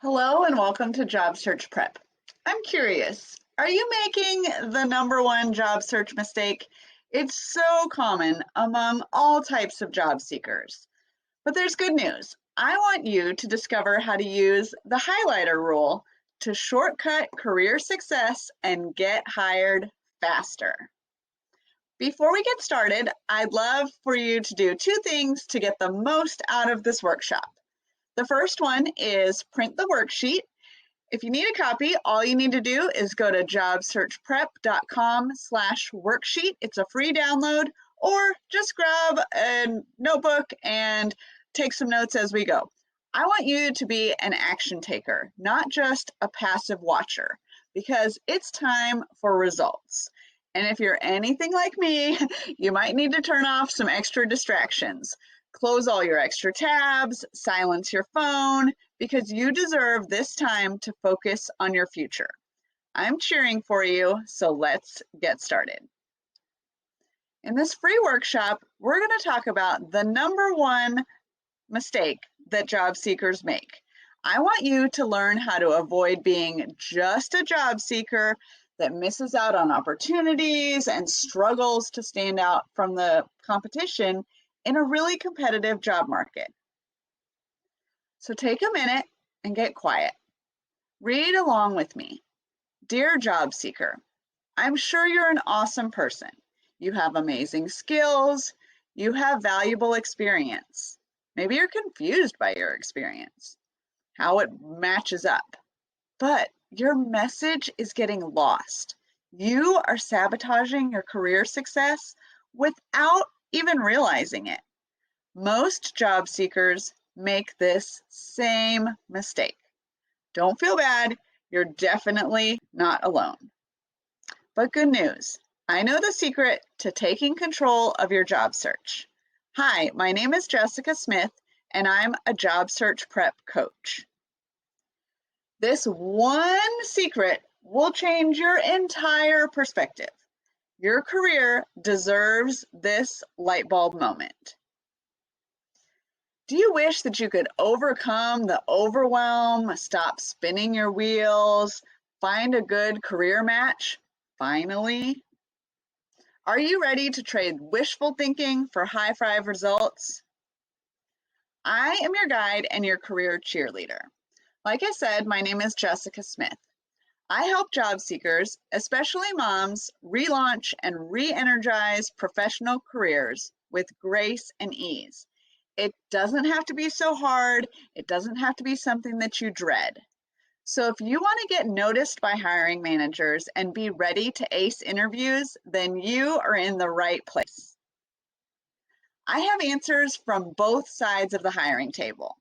Hello and welcome to Job Search Prep. I'm curious, are you making the number one job search mistake? It's so common among all types of job seekers. But there's good news. I want you to discover how to use the highlighter rule to shortcut career success and get hired faster. Before we get started, I'd love for you to do two things to get the most out of this workshop. The first one is print the worksheet. If you need a copy, all you need to do is go to jobsearchprep.com/worksheet. It's a free download, or just grab a notebook and take some notes as we go. I want you to be an action taker, not just a passive watcher, because it's time for results. And if you're anything like me, you might need to turn off some extra distractions. Close all your extra tabs, silence your phone, because you deserve this time to focus on your future. I'm cheering for you, so let's get started. In this free workshop, we're going to talk about the number one mistake that job seekers make. I want you to learn how to avoid being just a job seeker that misses out on opportunities and struggles to stand out from the competition in a really competitive job market. So take a minute and get quiet. Read along with me. Dear job seeker, I'm sure you're an awesome person. You have amazing skills. You have valuable experience. Maybe you're confused by your experience, how it matches up. But your message is getting lost. You are sabotaging your career success without even realizing it. Most job seekers make this same mistake. Don't feel bad, you're definitely not alone. But good news, I know the secret to taking control of your job search. Hi, my name is Jessica Smith, and I'm a job search prep coach. This one secret will change your entire perspective. Your career deserves this light bulb moment. Do you wish that you could overcome the overwhelm, stop spinning your wheels, find a good career match, finally? Are you ready to trade wishful thinking for high-five results? I am your guide and your career cheerleader. Like I said, my name is Jessica Smith. I help job seekers, especially moms, relaunch and re-energize professional careers with grace and ease. It doesn't have to be so hard. It doesn't have to be something that you dread. So if you want to get noticed by hiring managers and be ready to ace interviews, then you are in the right place. I have answers from both sides of the hiring table.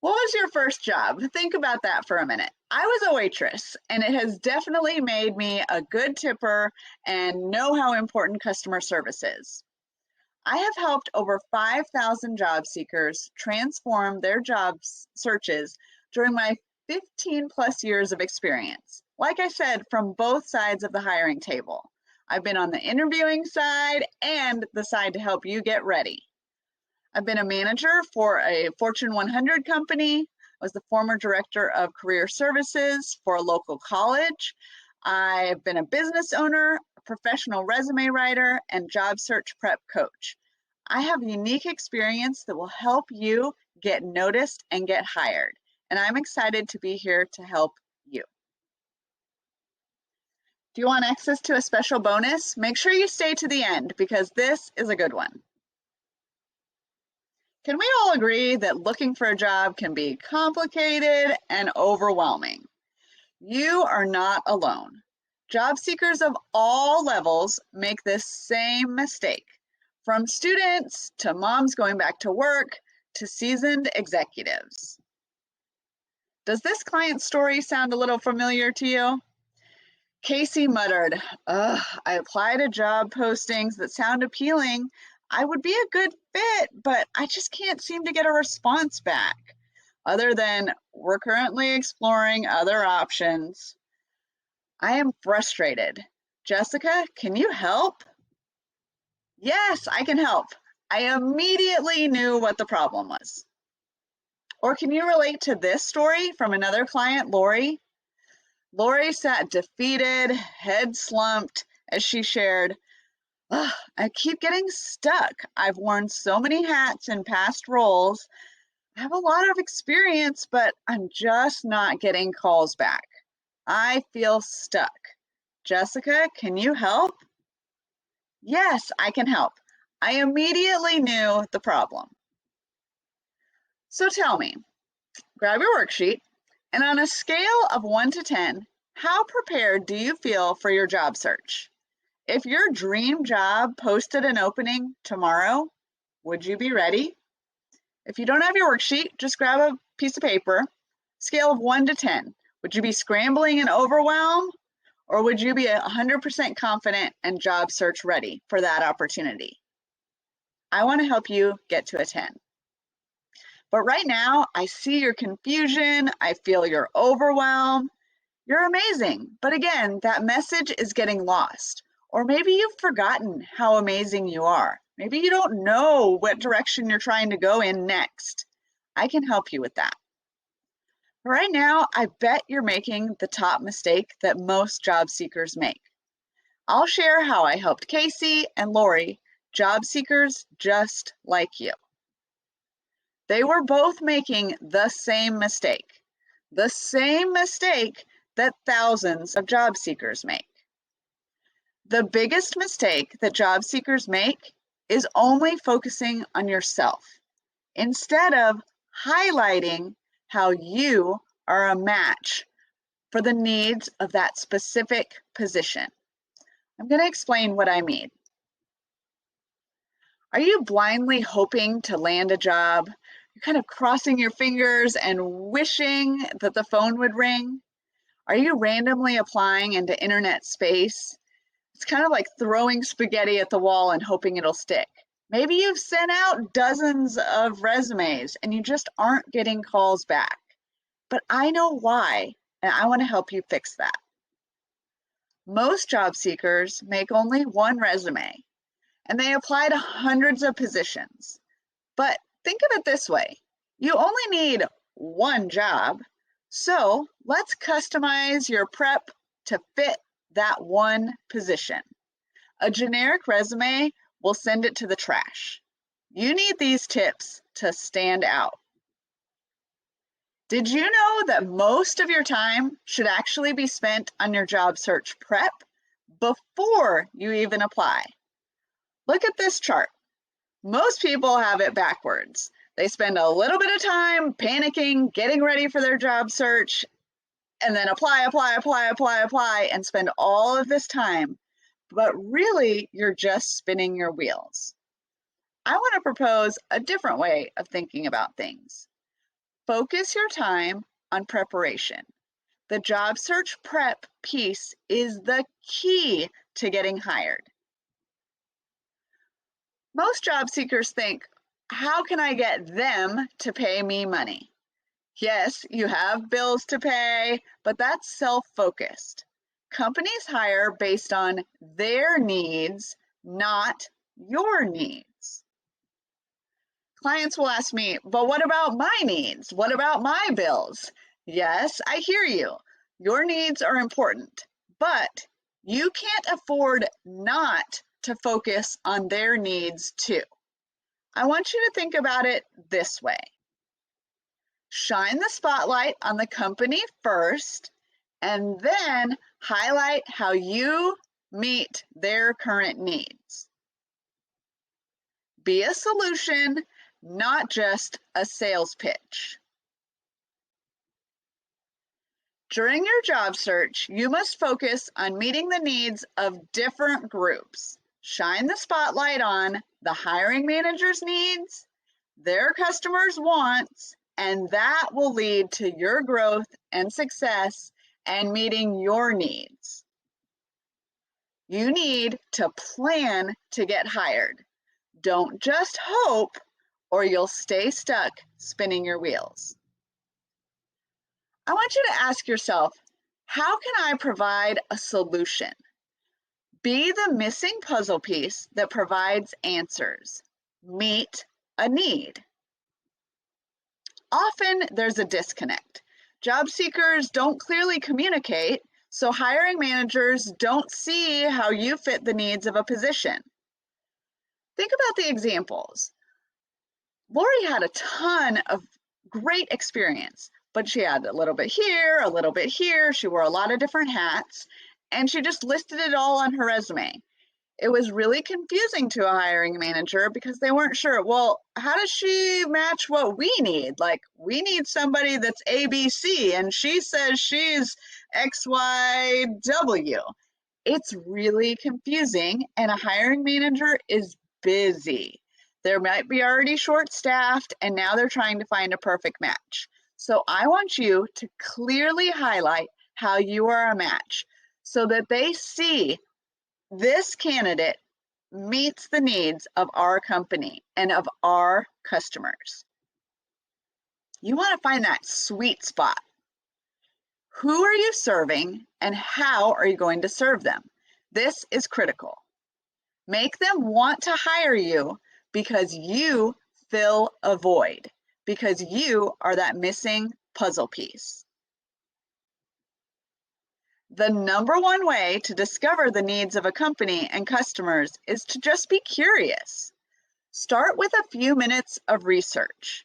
What was your first job? Think about that for a minute. I was a waitress, and it has definitely made me a good tipper and know how important customer service is. I have helped over 5,000 job seekers transform their job searches during my 15 plus years of experience. Like I said, from both sides of the hiring table. I've been on the interviewing side and the side to help you get ready. I've been a manager for a Fortune 100 company. I was the former director of career services for a local college. I've been a business owner, a professional resume writer, and job search prep coach. I have unique experience that will help you get noticed and get hired, and I'm excited to be here to help you. Do you want access to a special bonus? Make sure you stay to the end because this is a good one. Can we all agree that looking for a job can be complicated and overwhelming? You are not alone. Job seekers of all levels make this same mistake, from students to moms going back to work to seasoned executives. Does this client story sound a little familiar to you? Casey muttered, I applied to job postings that sound appealing. I would be a good fit, but I just can't seem to get a response back, other than we're currently exploring other options. I am frustrated. Jessica, can you help? Yes, I can help. I immediately knew what the problem was. Or can you relate to this story from another client, Lori? Lori sat defeated, head slumped, as she shared, "Ugh, I keep getting stuck. I've worn so many hats in past roles. I have a lot of experience, but I'm just not getting calls back. I feel stuck. Jessica, can you help?" Yes, I can help. I immediately knew the problem. So tell me, grab your worksheet, and on a scale of 1 to 10, how prepared do you feel for your job search? If your dream job posted an opening tomorrow, would you be ready? If you don't have your worksheet, just grab a piece of paper. Scale of 1 to 10. Would you be scrambling and overwhelmed, or would you be 100% confident and job search ready for that opportunity? I want to help you get to a 10. But right now, I see your confusion. I feel your overwhelm. You're amazing. But again, that message is getting lost. Or maybe you've forgotten how amazing you are. Maybe you don't know what direction you're trying to go in next. I can help you with that. Right now, I bet you're making the top mistake that most job seekers make. I'll share how I helped Casey and Lori, job seekers just like you. They were both making the same mistake that thousands of job seekers make. The biggest mistake that job seekers make is only focusing on yourself instead of highlighting how you are a match for the needs of that specific position. I'm going to explain what I mean. Are you blindly hoping to land a job? You're kind of crossing your fingers and wishing that the phone would ring? Are you randomly applying into internet space? It's kind of like throwing spaghetti at the wall and hoping it'll stick. Maybe you've sent out dozens of resumes and you just aren't getting calls back. But I know why, and I want to help you fix that. Most job seekers make only one resume, and they apply to hundreds of positions. But think of it this way, you only need one job, so let's customize your prep to fit that one position. A generic resume will send it to the trash. You need these tips to stand out. Did you know that most of your time should actually be spent on your job search prep before you even apply? Look at this chart. Most people have it backwards. They spend a little bit of time panicking, getting ready for their job search, and then apply, and spend all of this time. But really, you're just spinning your wheels. I want to propose a different way of thinking about things. Focus your time on preparation. The job search prep piece is the key to getting hired. Most job seekers think, how can I get them to pay me money? Yes, you have bills to pay, but that's self-focused. Companies hire based on their needs, not your needs. Clients will ask me, but what about my needs? What about my bills? Yes, I hear you. Your needs are important, but you can't afford not to focus on their needs too. I want you to think about it this way. Shine the spotlight on the company first, and then highlight how you meet their current needs. Be a solution, not just a sales pitch. During your job search, you must focus on meeting the needs of different groups. Shine the spotlight on the hiring manager's needs, their customers' wants, and that will lead to your growth and success and meeting your needs. You need to plan to get hired. Don't just hope, or you'll stay stuck spinning your wheels. I want you to ask yourself, how can I provide a solution? Be the missing puzzle piece that provides answers. Meet a need. Often there's a disconnect. Job seekers don't clearly communicate, so hiring managers don't see how you fit the needs of a position. Think about the examples. Lori had a ton of great experience, but she had a little bit here, a little bit here. She wore a lot of different hats, and she just listed it all on her resume. It was really confusing to a hiring manager because they weren't sure, well, how does she match what we need? Like, we need somebody that's ABC, and she says she's XYW. It's really confusing, and a hiring manager is busy. They might be already short-staffed, and now they're trying to find a perfect match. So I want you to clearly highlight how you are a match so that they see this candidate meets the needs of our company and of our customers. You want to find that sweet spot. Who are you serving and how are you going to serve them? This is critical. Make them want to hire you because you fill a void, because you are that missing puzzle piece. The number one way to discover the needs of a company and customers is to just be curious. Start with a few minutes of research.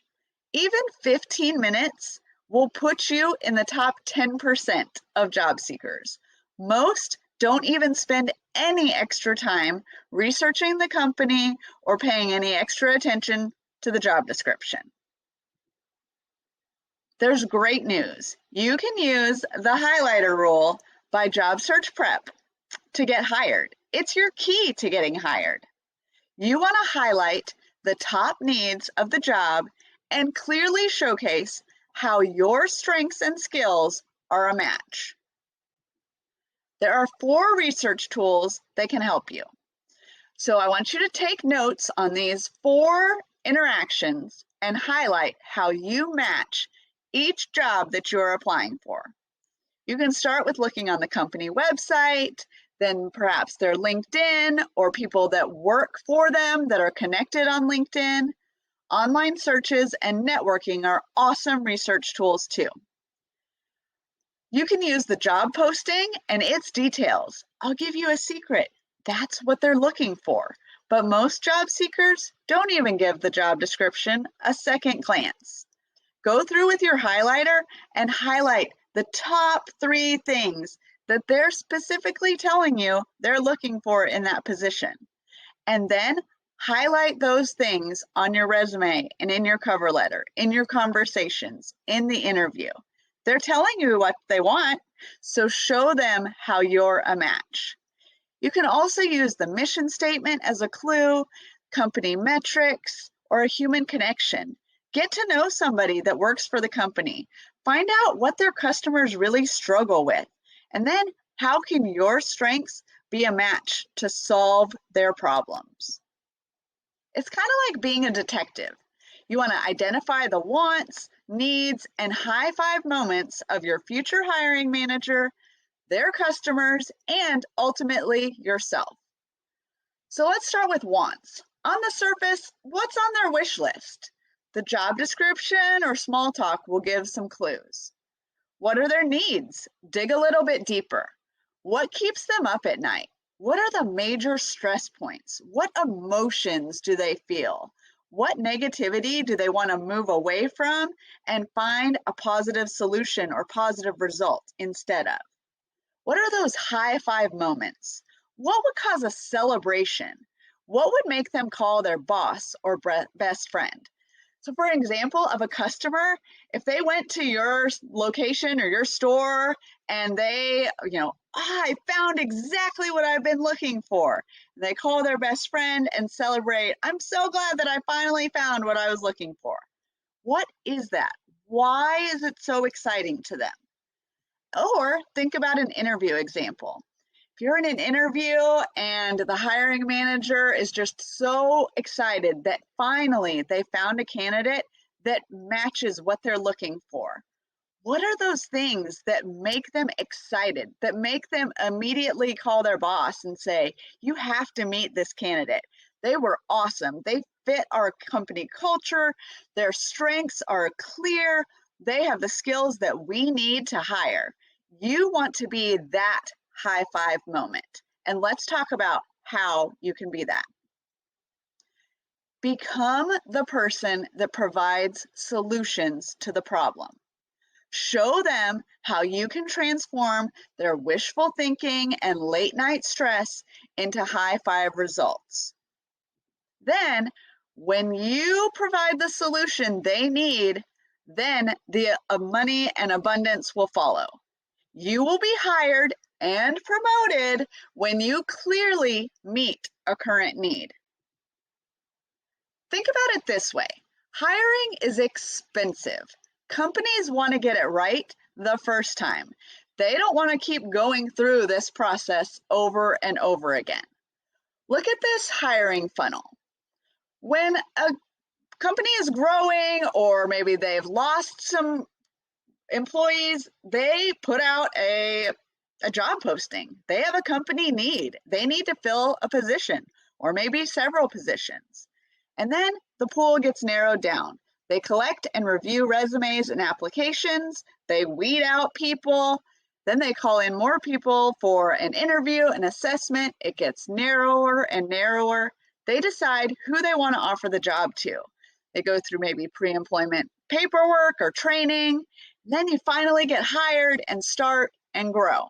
Even 15 minutes will put you in the top 10% of job seekers. Most don't even spend any extra time researching the company or paying any extra attention to the job description. There's great news. You can use the highlighter rule by Job Search Prep to get hired. It's your key to getting hired. You want to highlight the top needs of the job and clearly showcase how your strengths and skills are a match. There are 4 research tools that can help you. So I want you to take notes on these 4 interactions and highlight how you match each job that you're applying for. You can start with looking on the company website, then perhaps their LinkedIn or people that work for them that are connected on LinkedIn. Online searches and networking are awesome research tools too. You can use the job posting and its details. I'll give you a secret. That's what they're looking for. But most job seekers don't even give the job description a second glance. Go through with your highlighter and highlight the top 3 things that they're specifically telling you they're looking for in that position. And then highlight those things on your resume and in your cover letter, in your conversations, in the interview. They're telling you what they want, so show them how you're a match. You can also use the mission statement as a clue, company metrics, or a human connection. Get to know somebody that works for the company. Find out what their customers really struggle with. And then how can your strengths be a match to solve their problems? It's kind of like being a detective. You want to identify the wants, needs, and high five moments of your future hiring manager, their customers, and ultimately yourself. So let's start with wants. On the surface, what's on their wish list? The job description or small talk will give some clues. What are their needs? Dig a little bit deeper. What keeps them up at night? What are the major stress points? What emotions do they feel? What negativity do they want to move away from and find a positive solution or positive result instead of? What are those high five moments? What would cause a celebration? What would make them call their boss or best friend? So for example, of a customer, if they went to your location or your store and they, I found exactly what I've been looking for. They call their best friend and celebrate, I'm so glad that I finally found what I was looking for. What is that? Why is it so exciting to them? Or think about an interview example. If you're in an interview and the hiring manager is just so excited that finally they found a candidate that matches what they're looking for, what are those things that make them excited, that make them immediately call their boss and say, you have to meet this candidate? They were awesome. They fit our company culture. Their strengths are clear. They have the skills that we need to hire. You want to be that high five moment. And let's talk about how you can be that. Become the person that provides solutions to the problem. Show them how you can transform their wishful thinking and late night stress into high five results. Then, when you provide the solution they need, then the money and abundance will follow. You will be hired and promoted when you clearly meet a current need. Think about it this way. Hiring is expensive. Companies want to get it right the first time. They don't want to keep going through this process over and over again. Look at this hiring funnel. When a company is growing, or maybe they've lost some employees, they put out a job posting. They have a company need. They need to fill a position or maybe several positions. And then the pool gets narrowed down. They collect and review resumes and applications. They weed out people. Then they call in more people for an interview, an assessment. It gets narrower and narrower. They decide who they want to offer the job to. They go through maybe pre-employment paperwork or training. Then you finally get hired and start and grow.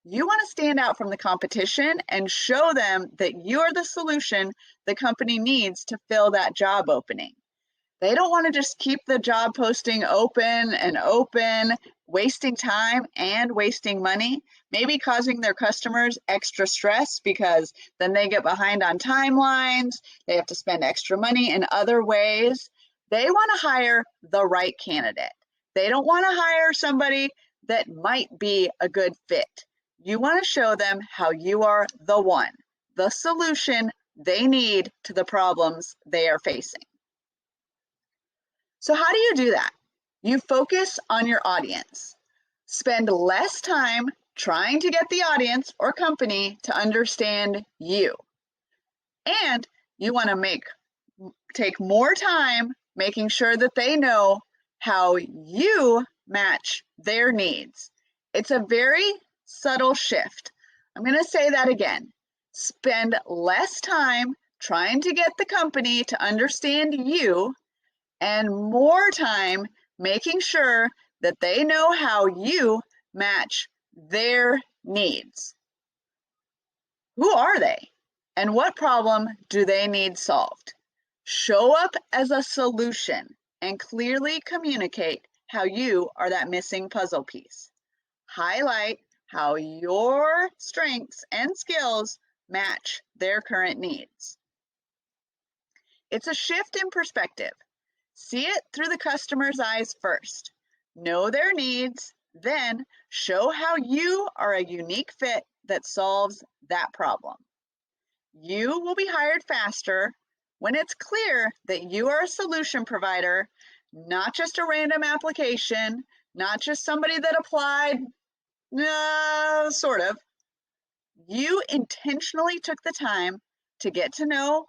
You want to stand out from the competition and show them that you are the solution the company needs to fill that job opening. They don't want to just keep the job posting open and open, wasting time and wasting money, maybe causing their customers extra stress because then they get behind on timelines, they have to spend extra money in other ways. They want to hire the right candidate. They don't want to hire somebody that might be a good fit. You want to show them how you are the one, the solution they need to the problems they are facing. So how do you do that? You focus on your audience. Spend less time trying to get the audience or company to understand you. And you want to take more time making sure that they know how you match their needs. It's a very subtle shift. I'm going to say that again. Spend less time trying to get the company to understand you and more time making sure that they know how you match their needs. Who are they? And what problem do they need solved? Show up as a solution and clearly communicate how you are that missing puzzle piece. Highlight how your strengths and skills match their current needs. It's a shift in perspective. See it through the customer's eyes first. Know their needs, then show how you are a unique fit that solves that problem. You will be hired faster when it's clear that you are a solution provider, not just a random application, not just somebody that applied, sort of. You intentionally took the time to get to know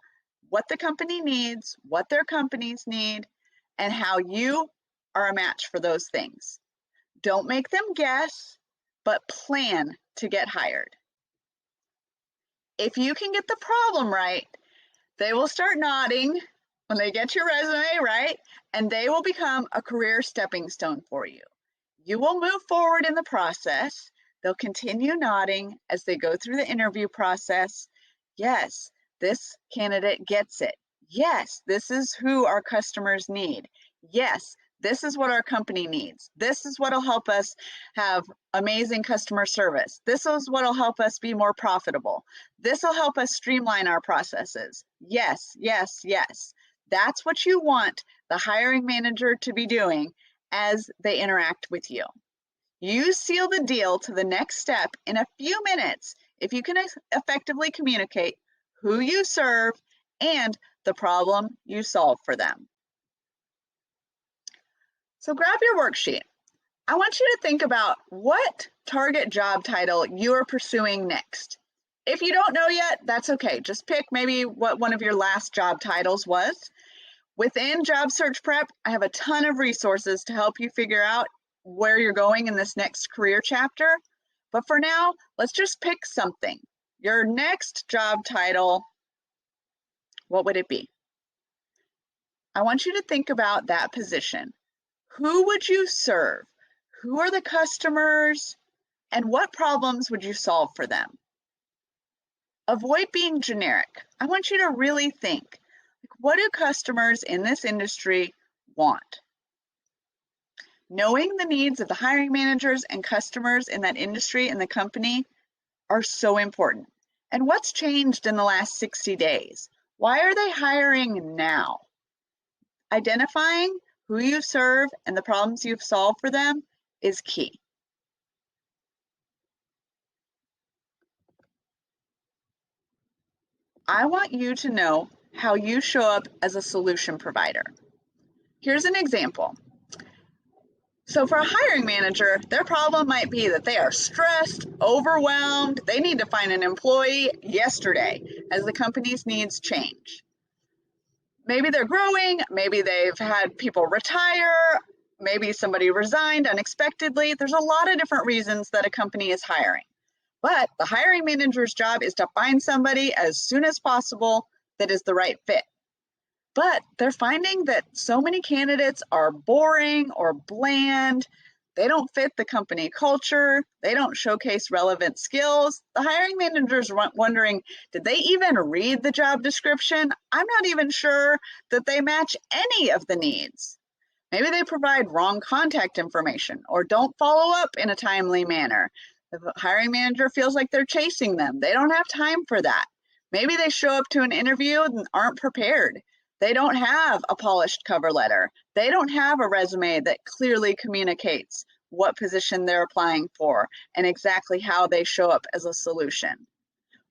what the company needs, what their companies need, and how you are a match for those things. Don't make them guess, but plan to get hired. If you can get the problem right, they will start nodding when they get your resume right, and they will become a career stepping stone for you. You will move forward in the process. They'll continue nodding as they go through the interview process. Yes, this candidate gets it. Yes, this is who our customers need. Yes, this is what our company needs. This is what will help us have amazing customer service. This is what will help us be more profitable. This will help us streamline our processes. Yes, yes, yes. That's what you want the hiring manager to be doing as they interact with you. You seal the deal to the next step in a few minutes if you can effectively communicate who you serve and the problem you solve for them. So grab your worksheet. I want you to think about what target job title you are pursuing next. If you don't know yet, that's okay. Just pick maybe what one of your last job titles was. Within Job Search Prep, I have a ton of resources to help you figure out where you're going in this next career chapter. But for now, let's just pick something. Your next job title, what would it be? I want you to think about that position. Who would you serve? Who are the customers? And what problems would you solve for them? Avoid being generic. I want you to really think, what do customers in this industry want? Knowing the needs of the hiring managers and customers in that industry and the company are so important. And what's changed in the last 60 days? Why are they hiring now? Identifying who you serve and the problems you've solved for them is key. I want you to know how you show up as a solution provider. Here's an example. So for a hiring manager, their problem might be that they are stressed, overwhelmed, they need to find an employee yesterday as the company's needs change. Maybe they're growing, maybe they've had people retire, maybe somebody resigned unexpectedly. There's a lot of different reasons that a company is hiring. But the hiring manager's job is to find somebody as soon as possible that is the right fit. But they're finding that so many candidates are boring or bland. They don't fit the company culture. They don't showcase relevant skills. The hiring manager's wondering, did they even read the job description? I'm not even sure that they match any of the needs. Maybe they provide wrong contact information or don't follow up in a timely manner. The hiring manager feels like they're chasing them. They don't have time for that. Maybe they show up to an interview and aren't prepared. They don't have a polished cover letter. They don't have a resume that clearly communicates what position they're applying for and exactly how they show up as a solution.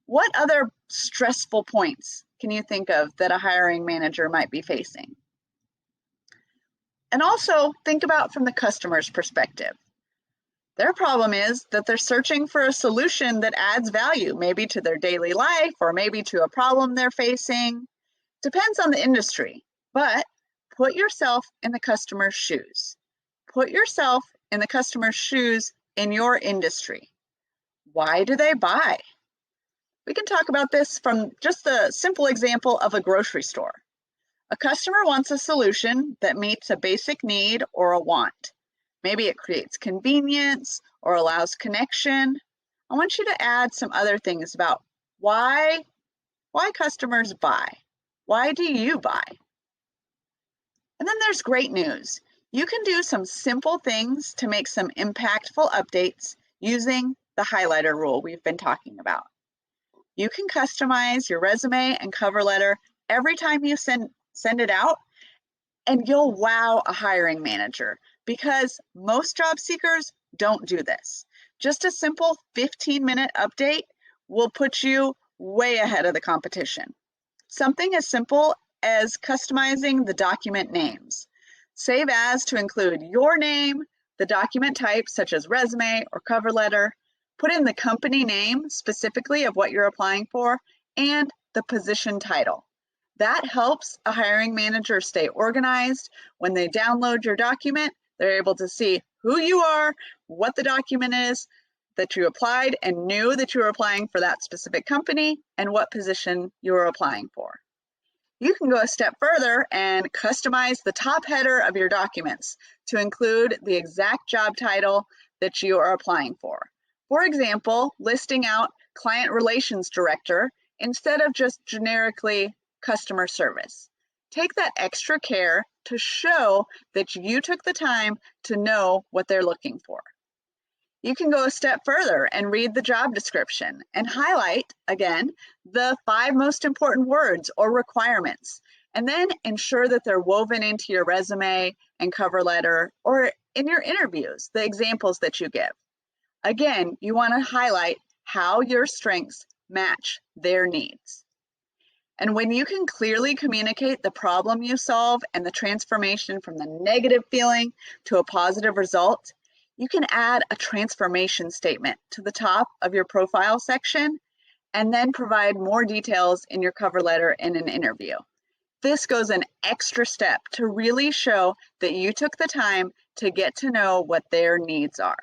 What other stressful points can you think of that a hiring manager might be facing? And also think about from the customer's perspective. Their problem is that they're searching for a solution that adds value, maybe to their daily life or maybe to a problem they're facing. Depends on the industry, but put yourself in the customer's shoes. Put yourself in the customer's shoes in your industry. Why do they buy? We can talk about this from just the simple example of a grocery store. A customer wants a solution that meets a basic need or a want. Maybe it creates convenience or allows connection. I want you to add some other things about why customers buy. Why do you buy? And then there's great news. You can do some simple things to make some impactful updates using the highlighter rule we've been talking about. You can customize your resume and cover letter every time you send it out, and you'll wow a hiring manager because most job seekers don't do this. Just a simple 15-minute update will put you way ahead of the competition. Something as simple as customizing the document names. Save as to include your name, the document type such as resume or cover letter, put in the company name specifically of what you're applying for, and the position title. That helps a hiring manager stay organized. When they download your document, they're able to see who you are, what the document is, that you applied and knew that you were applying for that specific company, and what position you were applying for. You can go a step further and customize the top header of your documents to include the exact job title that you are applying for. For example, listing out Client Relations Director instead of just generically customer service. Take that extra care to show that you took the time to know what they're looking for. You can go a step further and read the job description and highlight, again, the 5 most important words or requirements, and then ensure that they're woven into your resume and cover letter or in your interviews, the examples that you give. Again, you want to highlight how your strengths match their needs. And when you can clearly communicate the problem you solve and the transformation from the negative feeling to a positive result, you can add a transformation statement to the top of your profile section and then provide more details in your cover letter in an interview. This goes an extra step to really show that you took the time to get to know what their needs are.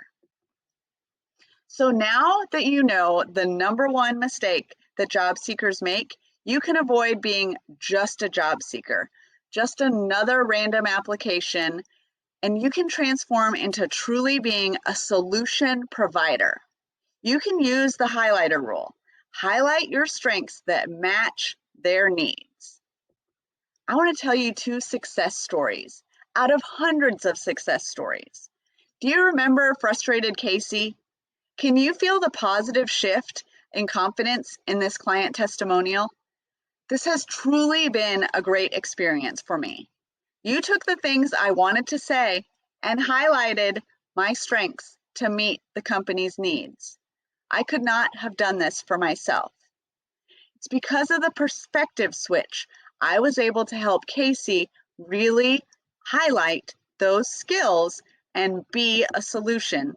So now that you know the number one mistake that job seekers make, you can avoid being just a job seeker, just another random application, and you can transform into truly being a solution provider. You can use the highlighter rule. Highlight your strengths that match their needs. I want to tell you 2 success stories out of hundreds of success stories. Do you remember frustrated Casey? Can you feel the positive shift in confidence in this client testimonial? This has truly been a great experience for me. You took the things I wanted to say and highlighted my strengths to meet the company's needs. I could not have done this for myself. It's because of the perspective switch I was able to help Casey really highlight those skills and be a solution.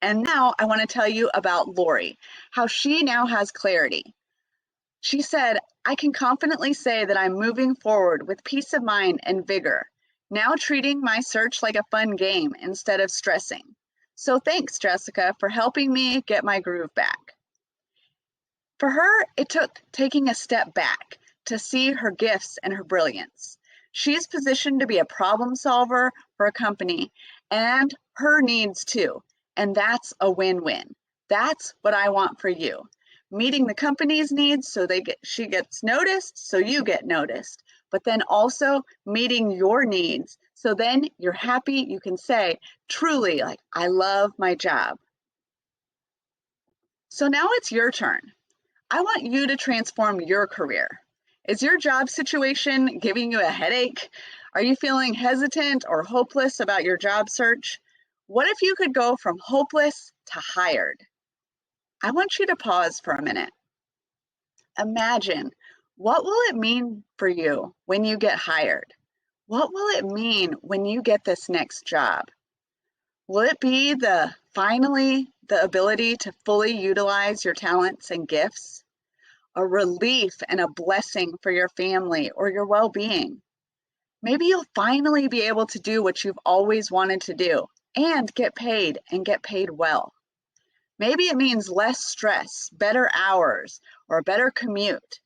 And now I want to tell you about Lori, how she now has clarity. She said, I can confidently say that I'm moving forward with peace of mind and vigor, now treating my search like a fun game instead of stressing. So thanks, Jessica, for helping me get my groove back. For her, it took taking a step back to see her gifts and her brilliance. She's positioned to be a problem solver for a company and her needs too. And that's a win-win. That's what I want for you. Meeting the company's needs so she gets noticed, so you get noticed, but then also meeting your needs. So then you're happy, you can say truly, like, I love my job. So now it's your turn. I want you to transform your career. Is your job situation giving you a headache? Are you feeling hesitant or hopeless about your job search? What if you could go from hopeless to hired? I want you to pause for a minute. Imagine, what will it mean for you when you get hired? What will it mean when you get this next job? Will it be finally the ability to fully utilize your talents and gifts? A relief and a blessing for your family or your well-being? Maybe you'll finally be able to do what you've always wanted to do and get paid well. Maybe it means less stress, better hours, or a better commute.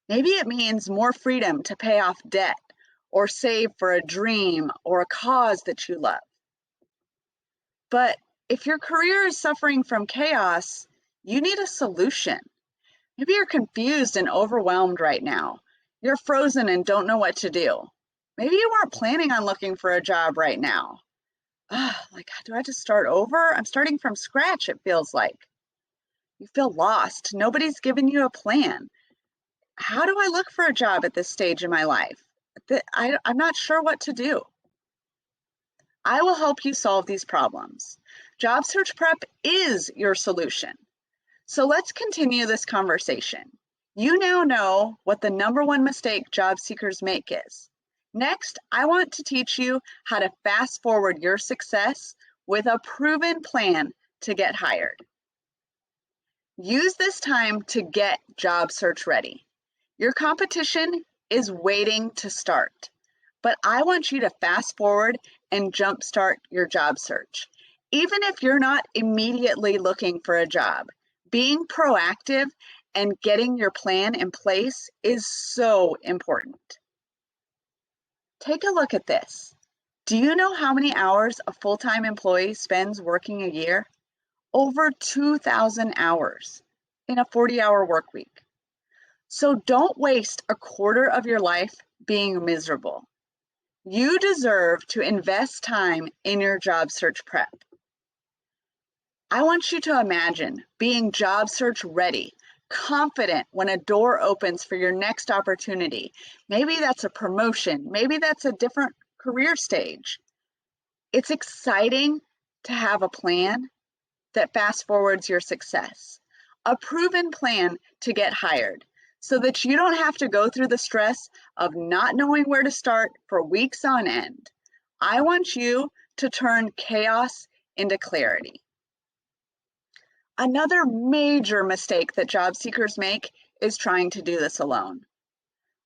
Maybe it means more freedom to pay off debt or save for a dream or a cause that you love. But if your career is suffering from chaos, you need a solution. Maybe you're confused and overwhelmed right now. You're frozen and don't know what to do. Maybe you weren't planning on looking for a job right now. Like, do I just start over? I'm starting from scratch, it feels like. You feel lost. Nobody's given you a plan. How do I look for a job at this stage in my life? I'm not sure what to do. I will help you solve these problems. Job search prep is your solution. So let's continue this conversation. You now know what the number one mistake job seekers make is. Next, I want to teach you how to fast forward your success with a proven plan to get hired. Use this time to get job search ready. Your competition is waiting to start, but I want you to fast forward and jumpstart your job search. Even if you're not immediately looking for a job, being proactive and getting your plan in place is so important. Take a look at this. Do you know how many hours a full-time employee spends working a year? Over 2,000 hours in a 40-hour work week. So don't waste a quarter of your life being miserable. You deserve to invest time in your job search prep. I want you to imagine being job search ready, confident when a door opens for your next opportunity. Maybe that's a promotion. Maybe that's a different career stage. It's exciting to have a plan that fast forwards your success, a proven plan to get hired so that you don't have to go through the stress of not knowing where to start for weeks on end. I want you to turn chaos into clarity. Another major mistake that job seekers make is trying to do this alone.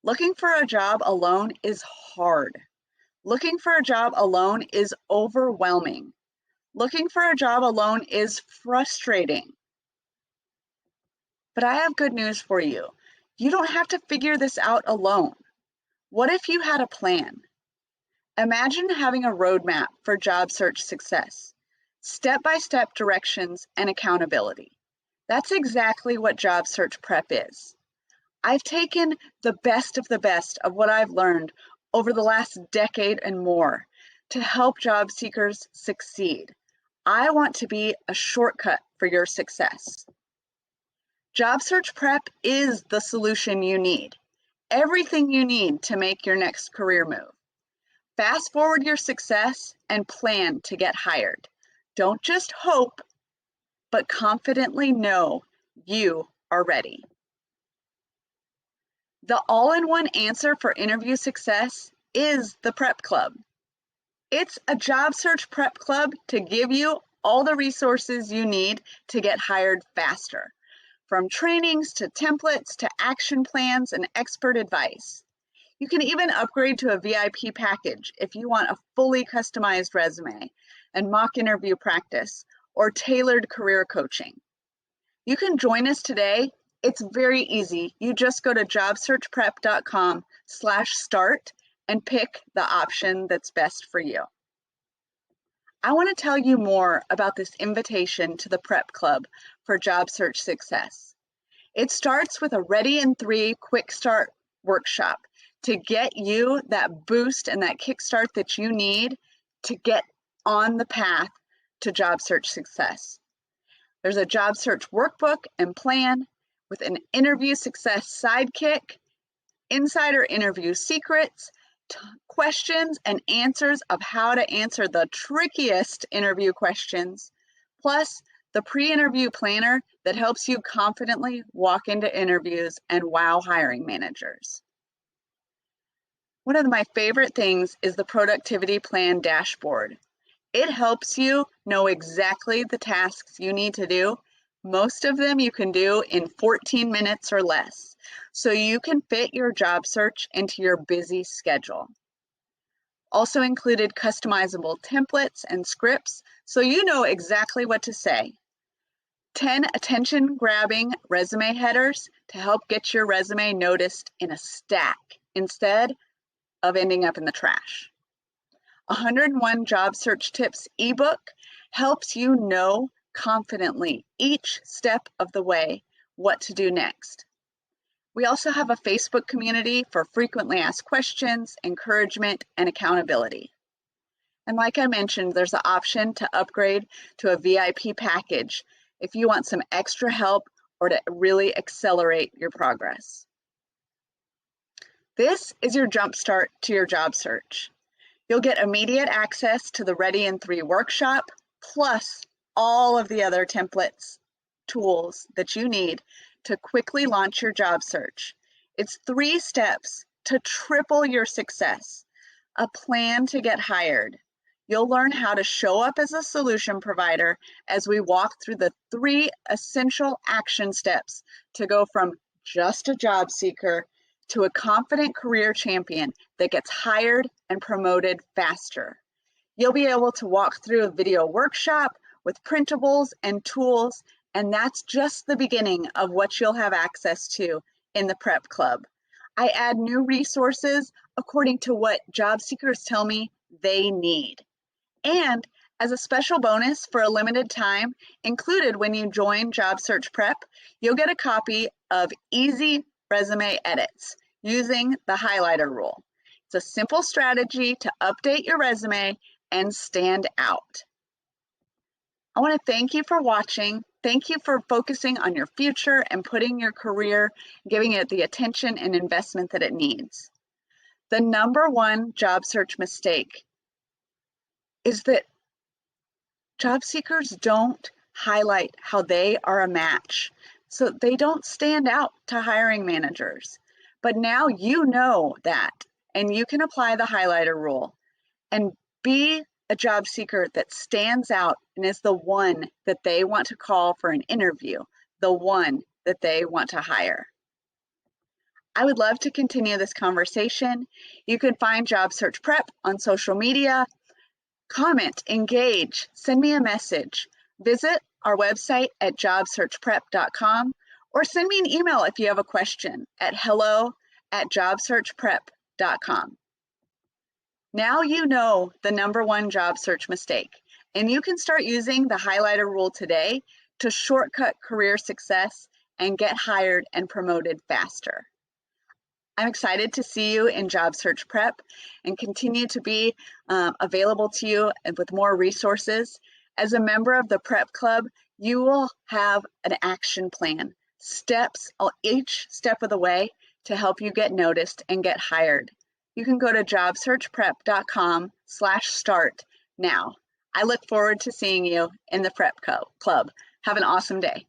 Looking for a job alone is hard. Looking for a job alone is overwhelming. Looking for a job alone is frustrating. But I have good news for you. You don't have to figure this out alone. What if you had a plan? Imagine having a roadmap for job search success, step-by-step directions and accountability. That's exactly what job search prep is. I've taken the best of what I've learned over the last decade and more to help job seekers succeed. I want to be a shortcut for your success. Job search prep is the solution you need. Everything you need to make your next career move. Fast forward your success and plan to get hired. Don't just hope, but confidently know you are ready. The all-in-one answer for interview success is the Prep Club. It's a job search prep club to give you all the resources you need to get hired faster, from trainings to templates to action plans and expert advice. You can even upgrade to a VIP package if you want a fully customized resume and mock interview practice or tailored career coaching. You can join us today. It's very easy. You just go to jobsearchprep.com/start and pick the option that's best for you. I want to tell you more about this invitation to the Prep Club for job search success. It starts with a Ready in 3 quick start workshop to get you that boost and that kickstart that you need to get on the path to job search success. There's a job search workbook and plan with an interview success sidekick, insider interview secrets, questions and answers of how to answer the trickiest interview questions, plus the pre-interview planner that helps you confidently walk into interviews and wow hiring managers. One of my favorite things is the productivity plan dashboard. It helps you know exactly the tasks you need to do. Most of them you can do in 14 minutes or less, so you can fit your job search into your busy schedule. Also included customizable templates and scripts, so you know exactly what to say. 10 attention-grabbing resume headers to help get your resume noticed in a stack instead of ending up in the trash. 101 Job Search Tips ebook helps you know confidently each step of the way what to do next. We also have a Facebook community for frequently asked questions, encouragement, and accountability. And like I mentioned, there's an option to upgrade to a VIP package if you want some extra help or to really accelerate your progress. This is your jump start to your job search. You'll get immediate access to the Ready in 3 workshop, plus all of the other templates, tools that you need to quickly launch your job search. It's 3 steps to triple your success, a plan to get hired. You'll learn how to show up as a solution provider as we walk through the 3 essential action steps to go from just a job seeker to a confident career champion that gets hired and promoted faster. You'll be able to walk through a video workshop with printables and tools, and that's just the beginning of what you'll have access to in the Prep Club. I add new resources according to what job seekers tell me they need. And as a special bonus for a limited time, included when you join Job Search Prep, you'll get a copy of Easy Resume Edits using the highlighter rule. It's a simple strategy to update your resume and stand out. I want to thank you for watching. Thank you for focusing on your future and putting your career, giving it the attention and investment that it needs. The #1 job search mistake is that job seekers don't highlight how they are a match. So they don't stand out to hiring managers. But now you know that, and you can apply the highlighter rule and be a job seeker that stands out and is the one that they want to call for an interview, the one that they want to hire? I would love to continue this conversation. You can find Job Search Prep on social media. Comment, engage, send me a message. Visit our website at jobsearchprep.com or send me an email if you have a question at hello@jobsearchprep.com. Now you know the #1 job search mistake, and you can start using the highlighter rule today to shortcut career success and get hired and promoted faster. I'm excited to see you in Job Search Prep and continue to be available to you and with more resources. As a member of the Prep Club, you will have an action plan, steps each step of the way to help you get noticed and get hired. You can go to jobsearchprep.com/start now. I look forward to seeing you in the Prep Club. Have an awesome day.